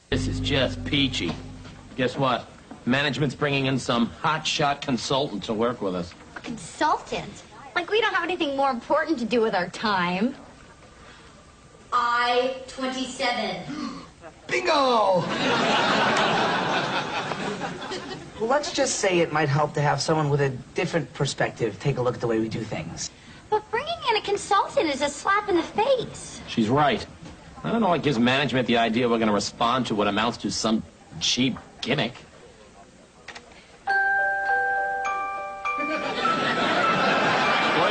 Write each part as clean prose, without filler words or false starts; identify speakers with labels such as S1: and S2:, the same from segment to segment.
S1: This is just peachy. Guess what? Management's bringing in some hotshot consultant to work with us.
S2: A consultant? Like we don't have anything more important to do with our time. I-27.
S3: Bingo! Well, let's just say it might help to have someone with a different perspective take a look at the way we do things.
S2: But bringing in a consultant is a slap in the face.
S1: She's right. I don't know what gives management the idea we're going to respond to what amounts to some cheap gimmick.
S4: Boys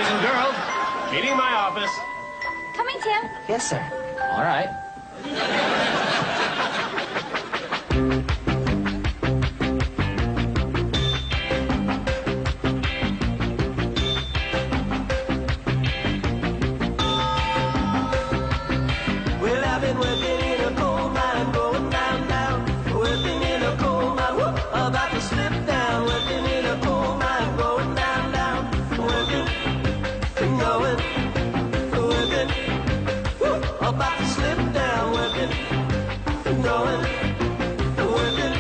S4: and girls, meeting in my office.
S2: Coming, Tim.
S3: Yes, sir.
S1: All right.
S5: Well, I've been working in a coal mine, going down, down. Working in a coal mine, whoop, about to slip down. Working in a coal mine, going down, down. Working, going, working, whoop, about to slip down. Working, going, working.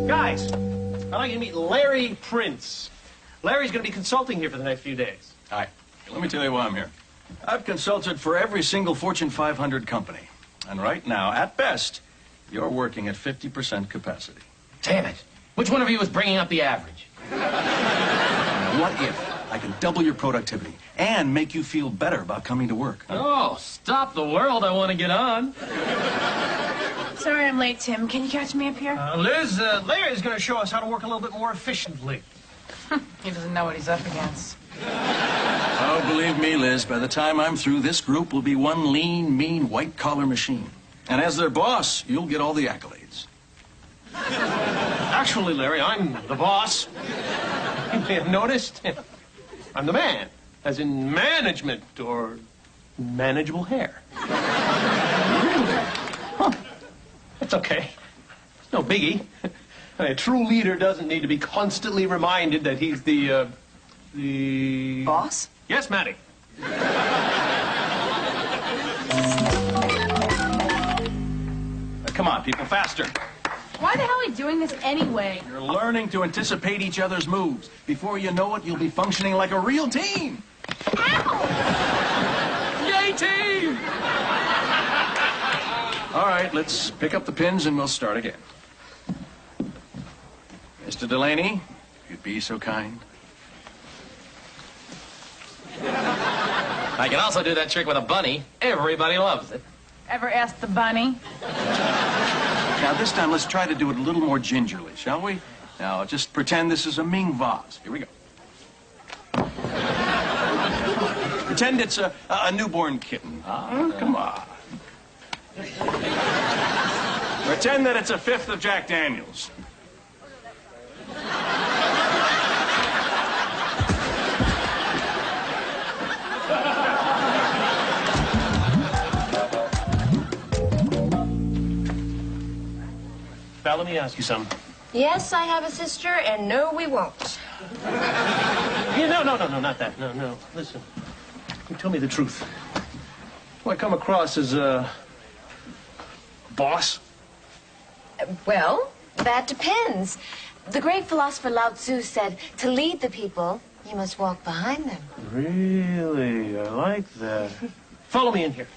S4: Guys, I'd like you to meet Larry Prince. Larry's going to be consulting here for the next few days.
S6: Hi. Let me tell you why I'm here. I've consulted for every single Fortune 500 company. And right now, at best, you're working at 50% capacity.
S1: Damn it. Which one of you is bringing up the average?
S6: Now, what if I can double your productivity and make you feel better about coming to work?
S1: Oh, stop the world. I want to get on.
S7: Sorry I'm late, Tim. Can you catch me up here?
S4: Liz, Larry's going to show us how to work a little bit more efficiently.
S7: He doesn't know what he's up against.
S6: Oh, believe me, Liz, by the time I'm through, this group will be one lean, mean, white-collar machine. And as their boss, you'll get all the accolades.
S4: Actually, Larry, I'm the boss. You may have noticed. I'm the man, as in management or manageable hair.
S6: Really?
S4: Huh. That's okay. It's no biggie. A true leader doesn't need to be constantly reminded that he's the
S3: Boss?
S4: Yes, Matty.
S6: Come on, people, faster.
S7: Why the hell are we doing this anyway?
S6: You're learning to anticipate each other's moves. Before you know it, you'll be functioning like a real team.
S7: Ow!
S6: Yay, team! All right, let's pick up the pins and we'll start again. Mr. Delaney, if you'd be so kind.
S1: I can also do that trick with a bunny. Everybody loves it.
S7: Ever asked the bunny?
S6: Now, this time, let's try to do it a little more gingerly, shall we? Now, just pretend this is a Ming vase. Here we go. Pretend it's a newborn kitten. Oh, come on. Pretend that it's a fifth of Jack Daniels.
S4: Val, let me ask you something.
S8: Yes, I have a sister, and no, we won't.
S4: Yeah, no, not that. No. Listen, you tell me the truth. Do I come across as a boss?
S8: Well, that depends. The great philosopher Lao Tzu said, to lead the people, you must walk behind them.
S4: Really? I like that. Follow me in here.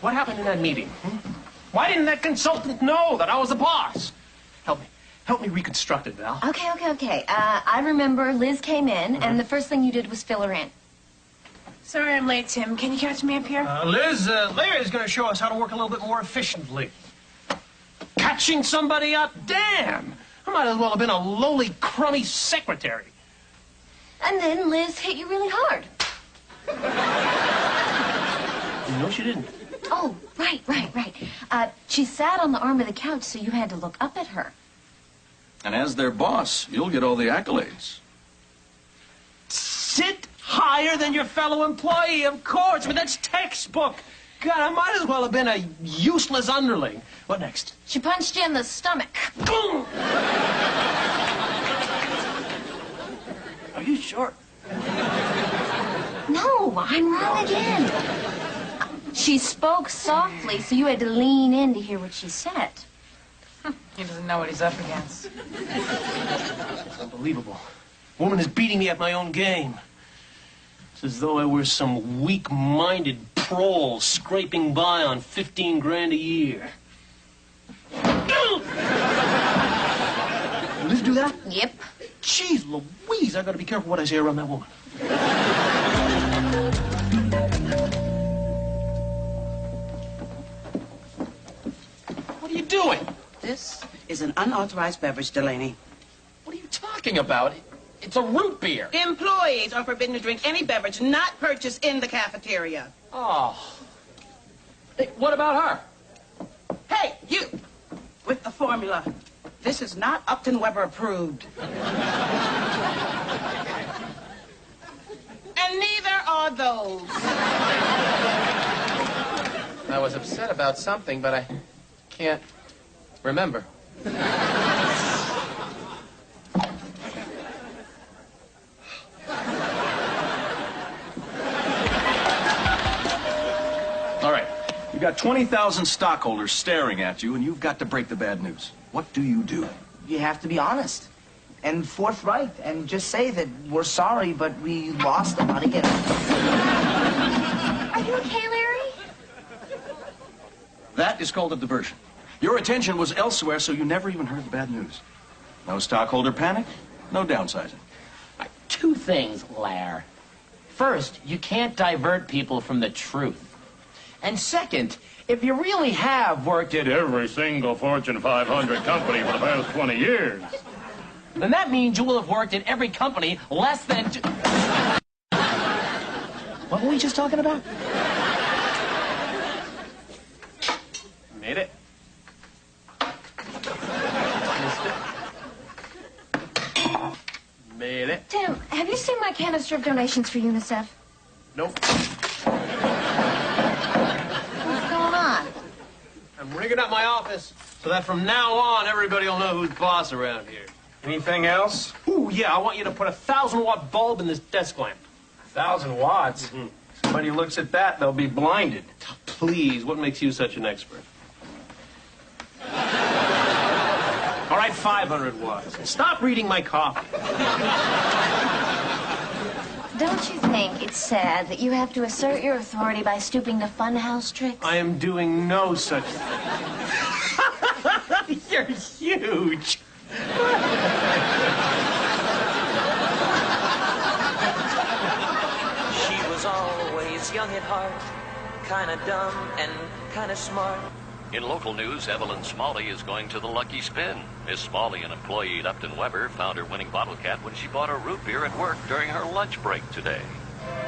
S4: What happened in that meeting? Why didn't that consultant know that I was the boss? Help me reconstruct it, Val.
S8: Okay. I remember Liz came in, and the first thing you did was fill her in.
S7: Sorry I'm late, Tim. Can you catch me up here?
S4: Liz, Larry's going to show us how to work a little bit more efficiently. Catching somebody up? Damn! I might as well have been a lowly, crummy secretary.
S8: And then Liz hit you really hard.
S4: No, she didn't.
S8: Oh, right. She sat on the arm of the couch, so you had to look up at her.
S6: And as their boss, you'll get all the accolades.
S4: Sit higher than your fellow employee, of course, but that's textbook. God, I might as well have been a useless underling. What next?
S8: She punched you in the stomach.
S4: Boom!
S3: you sure?
S8: No, I'm wrong again. She spoke softly, so you had to lean in to hear what she said.
S7: He doesn't know what he's up against.
S4: It's unbelievable. Woman is beating me at my own game. It's as though I were some weak-minded proll scraping by on 15 grand a year. Liz do that?
S8: Yep.
S4: Jeez Louise, I gotta be careful what I say around that woman. What are you doing?
S9: This is an unauthorized beverage, Delaney.
S1: What are you talking about? It's a root beer.
S9: Employees are forbidden to drink any beverage not purchased in the cafeteria.
S1: Oh. Hey, what about her?
S9: Hey, you! With the formula. This is not Upton Weber approved. And neither are those.
S1: I was upset about something, but I can't remember.
S6: All right. You've got 20,000 stockholders staring at you, and you've got to break the bad news. What do?
S3: You have to be honest and forthright and just say that we're sorry, but we lost the money.
S2: Are you okay, Larry?
S6: That is called a diversion. Your attention was elsewhere, so you never even heard the bad news. No stockholder panic, no downsizing.
S1: Two things, Lair. First, you can't divert people from the truth. And second, if you really have worked at every single Fortune 500 company for the past 20 years, then that means you will have worked at every company less than...
S3: What were we just talking about?
S1: Made it. Made it.
S8: Tim, have you seen my canister of donations for UNICEF?
S1: Nope.
S8: What's going on?
S4: I'm rigging up my office so that from now on everybody will know who's boss around here.
S10: Anything else?
S4: Ooh, yeah, I want you to put a 1,000-watt bulb in this desk lamp.
S10: 1,000 watts?
S4: Mm-hmm.
S10: Somebody looks at that, they'll be blinded.
S4: Please, what makes you such an expert? All right, 500 watts. Stop reading my copy.
S8: Don't you think it's sad that you have to assert your authority by stooping to funhouse tricks?
S4: I am doing no such thing. You're huge.
S5: She was always young at heart, kinda dumb and kinda smart.
S11: In local news, Evelyn Smalley is going to the Lucky Spin. Miss Smalley, an employee at Upton Weber, found her winning bottle cap when she bought a root beer at work during her lunch break today.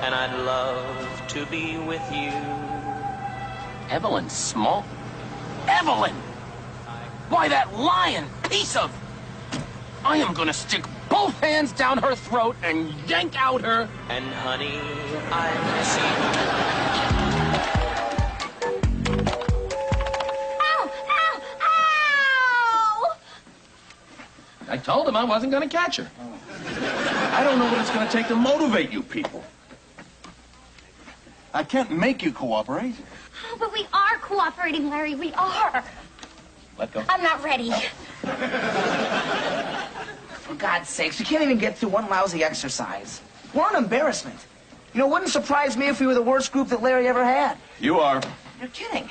S5: And I'd love to be with you.
S1: Evelyn Small? Evelyn! Why, that lying piece of... I am gonna stick both hands down her throat and yank out her...
S5: And honey, I miss you.
S1: I told him I wasn't gonna catch her.
S6: I don't know what it's going to take to motivate you people. I can't make you cooperate.
S2: Oh, but we are cooperating, Larry. We are.
S1: Let go.
S2: I'm not ready.
S3: For God's sakes, we can't even get through one lousy exercise. We're an embarrassment. You know, it wouldn't surprise me if we were the worst group that Larry ever had.
S6: You are.
S3: You're kidding.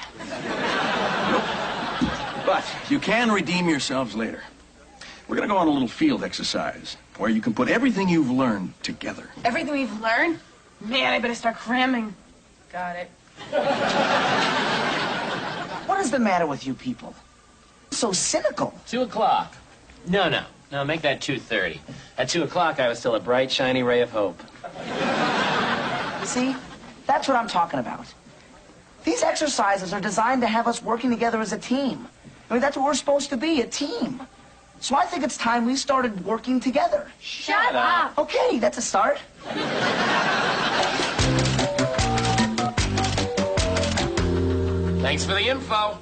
S6: But you can redeem yourselves later. We're going to go on a little field exercise where you can put everything you've learned together.
S7: Everything we've learned? Man, I better start cramming. Got it.
S3: What is the matter with you people? So cynical.
S1: 2 o'clock. No, make that 2:30. At 2 o'clock, I was still a bright, shiny ray of hope.
S3: See? That's what I'm talking about. These exercises are designed to have us working together as a team. I mean, that's what we're supposed to be, a team. So I think it's time we started working together.
S2: Shut up.
S3: Okay, that's a start.
S1: Thanks for the info.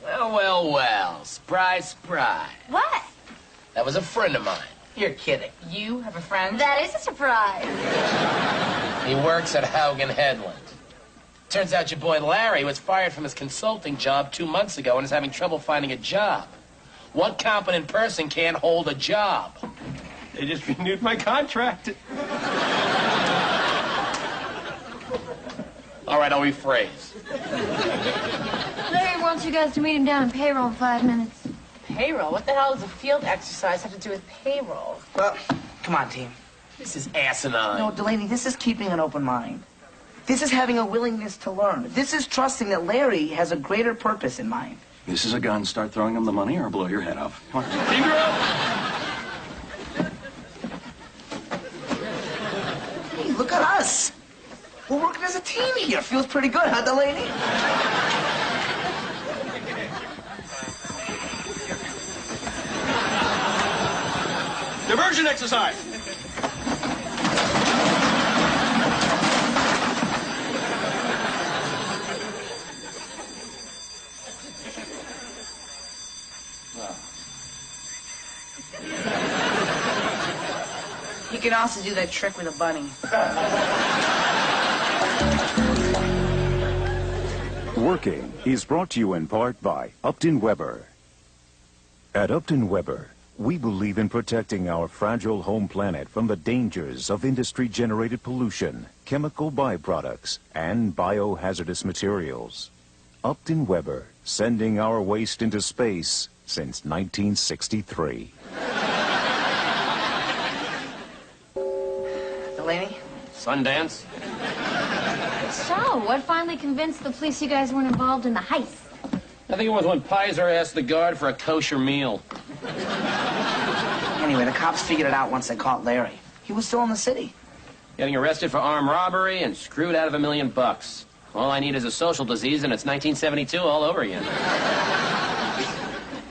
S1: Well. Surprise.
S2: What?
S1: That was a friend of mine.
S9: You're kidding.
S7: You have a friend?
S2: That is a surprise.
S1: He works at Haugen Headland. Turns out your boy Larry was fired from his consulting job 2 months ago and is having trouble finding a job. What competent person can't hold a job?
S4: They just renewed my contract.
S1: All right, I'll rephrase.
S2: Larry wants you guys to meet him down in payroll in 5 minutes.
S7: Payroll? What the hell does a field exercise have to do with payroll?
S3: Well, come on, team.
S1: This is asinine.
S3: No, Delaney, this is keeping an open mind. This is having a willingness to learn. This is trusting that Larry has a greater purpose in mind.
S6: This is a gun. Start throwing him the money or I'll blow your head off. Come on.
S1: Team girl!
S3: Hey, look at us. We're working as a team here. Feels pretty good, huh, Delaney?
S4: Diversion exercise.
S7: You can also do that trick with a bunny.
S12: Working is brought to you in part by Upton Weber. At Upton Weber, we believe in protecting our fragile home planet from the dangers of industry-generated pollution, chemical byproducts, and biohazardous materials. Upton Weber, sending our waste into space since 1963.
S3: Delaney?
S1: Sundance?
S2: So, what finally convinced the police you guys weren't involved in the heist?
S1: I think it was when Pizer asked the guard for a kosher meal.
S3: Anyway, the cops figured it out once they caught Larry. He was still in the city.
S1: Getting arrested for armed robbery and screwed out of $1 million. All I need is a social disease, and it's 1972 all over again.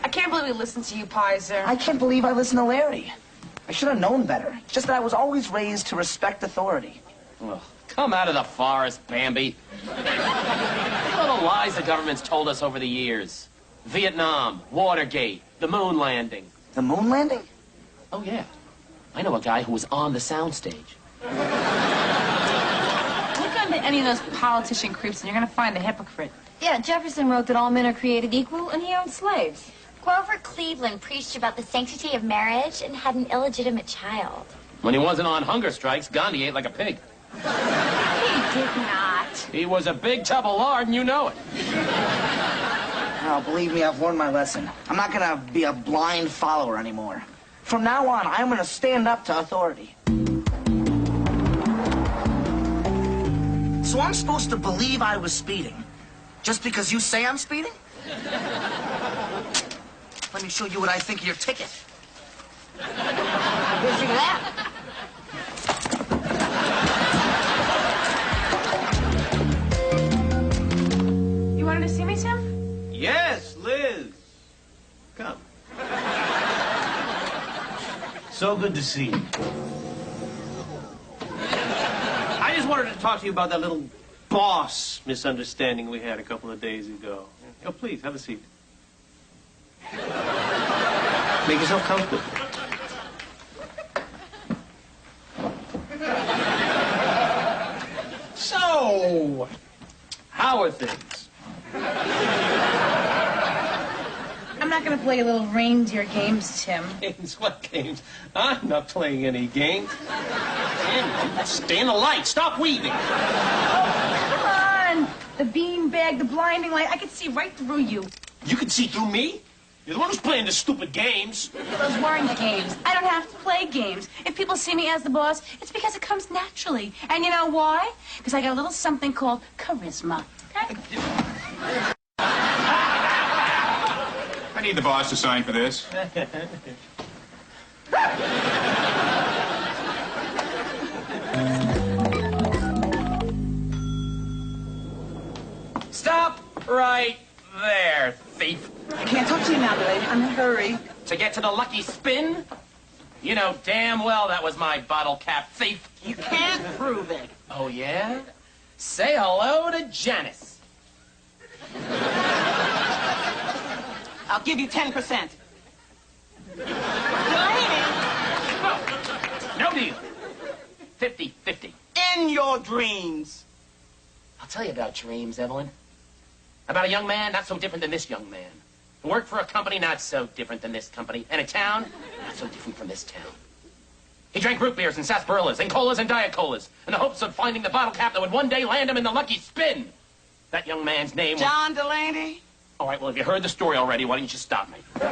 S7: I can't believe we listened to you, Pizer.
S3: I can't believe I listened to Larry. I should have known better. It's just that I was always raised to respect authority.
S1: Ugh, come out of the forest, Bambi. All the lies the government's told us over the years. Vietnam, Watergate, the moon landing.
S3: The moon landing?
S1: Oh, yeah. I know a guy who was on the soundstage.
S7: Look into any of those politician creeps and you're going to find a hypocrite.
S2: Yeah, Jefferson wrote that all men are created equal and he owned slaves.
S13: Grover Cleveland preached about the sanctity of marriage and had an illegitimate child.
S1: When he wasn't on hunger strikes, Gandhi ate like a pig.
S13: He did not.
S1: He was a big tub of lard, and you know it.
S3: Oh, believe me, I've learned my lesson. I'm not gonna be a blind follower anymore. From now on, I'm gonna stand up to authority. So I'm supposed to believe I was speeding just because you say I'm speeding? Let me show you what I think of your ticket. Here's your that.
S7: You wanted to see me, Tim?
S4: Yes, Liz. Come. So good to see you. I just wanted to talk to you about that little boss misunderstanding we had a couple of days ago. Oh, please, have a seat. Make yourself comfortable. So, how are things?
S7: I'm not going to play little reindeer games, Tim.
S4: Games? What games? I'm not playing any games. Stay in the light. Stop weaving.
S7: Come on. The beanbag, the blinding light. I can see right through you.
S4: You can see through me? You're the one who's playing the stupid games.
S7: Those weren't games. I don't have to play games. If people see me as the boss, it's because it comes naturally. And you know why? Because I got a little something called charisma. Okay?
S14: I need the boss to sign for this.
S1: Stop right there, thief.
S9: I can't talk to you now, Delaney. I'm in a hurry.
S1: To get to the lucky spin? You know damn well that was my bottle cap, thief.
S9: You can't prove it.
S1: Oh, yeah? Say hello to Janice.
S9: I'll give you 10%.
S13: Delaney!
S1: 50-50.
S9: In your dreams.
S1: I'll tell you about dreams, Evelyn. About a young man not so different than this young man. Who worked for a company not so different than this company. And a town not so different from this town. He drank root beers and sarsaparillas and colas and diet colas in the hopes of finding the bottle cap that would one day land him in the lucky spin. That young man's name was...
S9: John Delaney?
S1: All right, well, if you heard the story already, why don't you stop me?
S9: Well,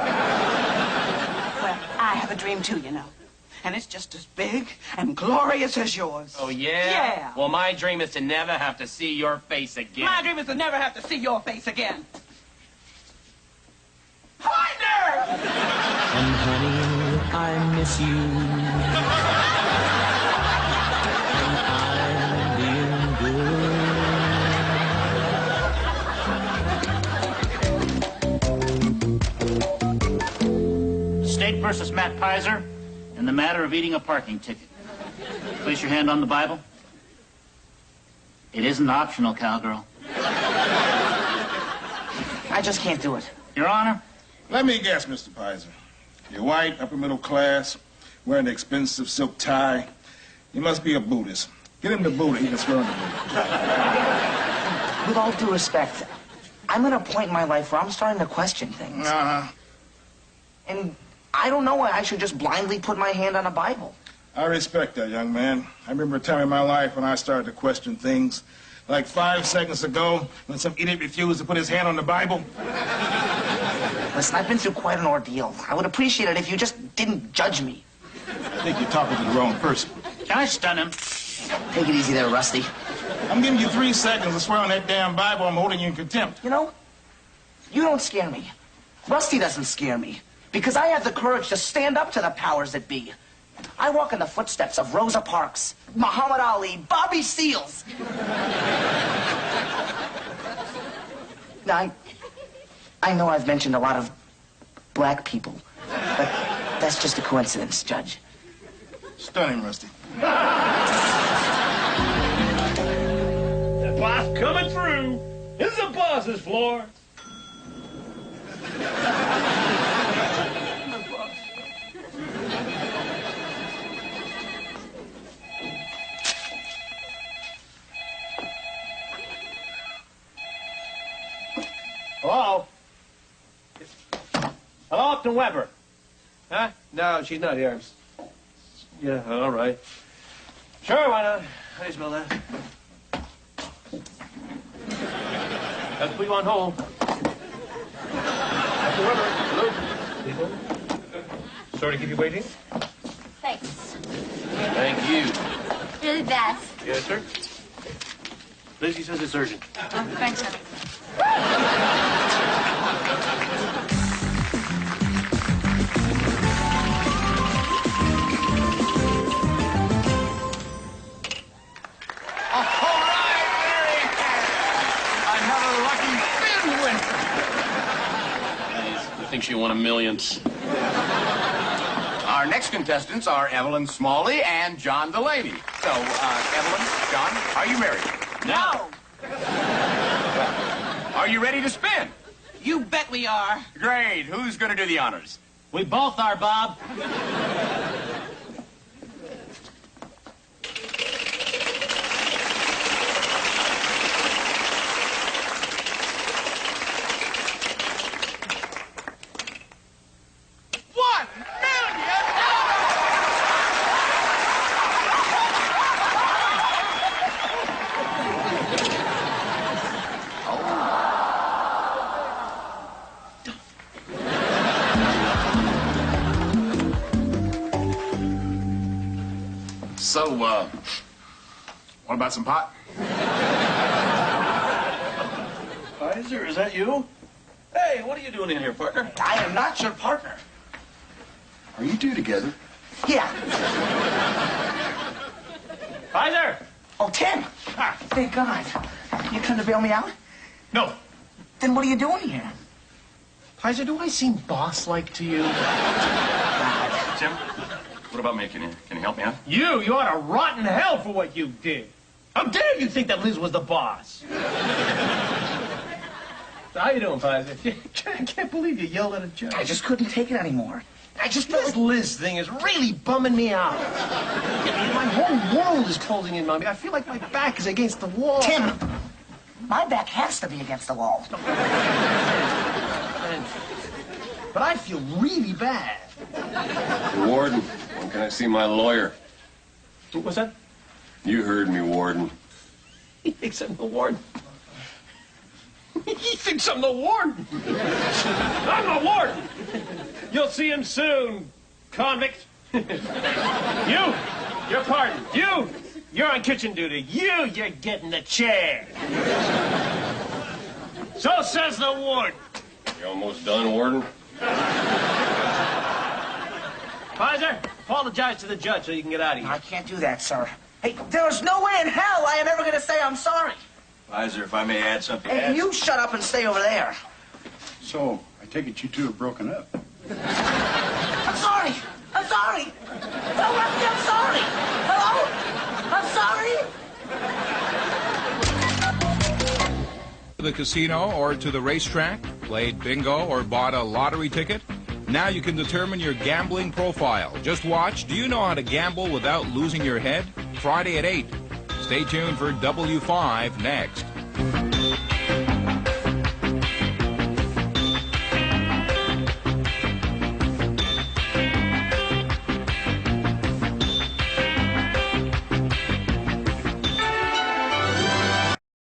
S9: I have a dream too, you know. And it's just as big and glorious as yours.
S1: Oh, yeah?
S9: Yeah.
S1: Well, my dream is to never have to see your face again.
S9: My dream is to never have to see your face again.
S5: And honey, I miss you.
S15: State versus Matt Pizer in the matter of eating a parking ticket. Place your hand on the Bible. It isn't optional, cowgirl.
S3: I just can't do it.
S15: Your Honor?
S16: Let me guess, Mr. Pizer. You're white, upper middle class, wearing an expensive silk tie. You must be a Buddhist. Get him to Buddha, he can swear on the Buddha.
S3: With all due respect, I'm at a point in my life where I'm starting to question things.
S16: Uh-huh.
S3: And I don't know why I should just blindly put my hand on a Bible.
S16: I respect that, young man. I remember a time in my life when I started to question things. Like 5 seconds ago, when some idiot refused to put his hand on the Bible.
S3: Listen, I've been through quite an ordeal. I would appreciate it if you just didn't judge me.
S16: I think you're talking to the wrong person.
S15: Can I stun him?
S3: Take it easy there, Rusty.
S16: I'm giving you 3 seconds to swear on that damn Bible. I'm holding you in contempt.
S3: You know, you don't scare me. Rusty doesn't scare me. Because I have the courage to stand up to the powers that be. I walk in the footsteps of Rosa Parks, Muhammad Ali, Bobby Seals. Now, I know I've mentioned a lot of black people, but that's just a coincidence, Judge.
S16: Stunning, Rusty.
S17: The boss coming through. This is the boss's floor.
S4: Hello? Hello, Upton Weber. Huh?
S10: No, she's not here.
S4: Yeah, all right. Sure, why not? How do you spell that? Let's put you on hold. Upton Weber, hello? People? Sorry to keep you waiting.
S13: Thanks.
S4: Thank you.
S13: You're the best.
S4: Yes, sir. Lizzie says it's urgent.
S7: Oh, thanks, honey.
S1: I think she won a millions.
S14: Our next contestants are Evelyn Smalley and John Delaney. So, Evelyn, John, are you married?
S9: No.
S14: Are you ready to spin?
S9: You bet we are.
S14: Great. Who's going to do the honors?
S15: We both are, Bob.
S14: So, what about some pot?
S6: Pizer, is that you? Hey, what are you doing in here, partner?
S3: I am not your partner.
S6: Are you two together?
S3: Yeah.
S4: Pizer!
S3: Oh, Tim.
S4: Ah.
S3: Thank God. You come to bail me out?
S4: No.
S3: Then what are you doing here?
S4: Pizer, do I seem boss-like to you?
S6: Tim, what about me? Can you help me out?
S17: You ought to rot in hell for what you did. How dare you think that Liz was the boss? How you doing, Pizer? I can't believe you yelled at a judge.
S3: I just couldn't take it anymore.
S17: This Liz thing is really bumming me out.
S4: My whole world is closing in on me. I feel like my back is against the wall.
S3: Tim, my back has to be against the wall.
S4: But I feel really bad.
S18: Warden, when can I see my lawyer?
S4: What's that?
S18: You heard me, Warden.
S4: He thinks I'm the warden. He thinks I'm the warden. I'm the warden. You'll see him soon, convict. You're pardoned. You're on kitchen duty. You're getting the chair. So says the warden.
S18: You almost done, Warden?
S4: Pfizer, apologize to the judge so you can get out of here.
S3: I can't do that, sir. Hey, there's no way in hell I am ever going to say I'm sorry.
S6: Pfizer, if I may add something.
S3: Hey, you shut up and stay over there.
S19: So, I take it you two have broken up.
S3: I'm sorry. I'm sorry. Don't let me. I'm sorry. Hello? I'm sorry.
S20: To the casino or to the racetrack, played bingo or bought a lottery ticket? Now you can determine your gambling profile. Just watch Do You Know How to Gamble Without Losing Your Head? Friday at 8. Stay tuned for W5 next.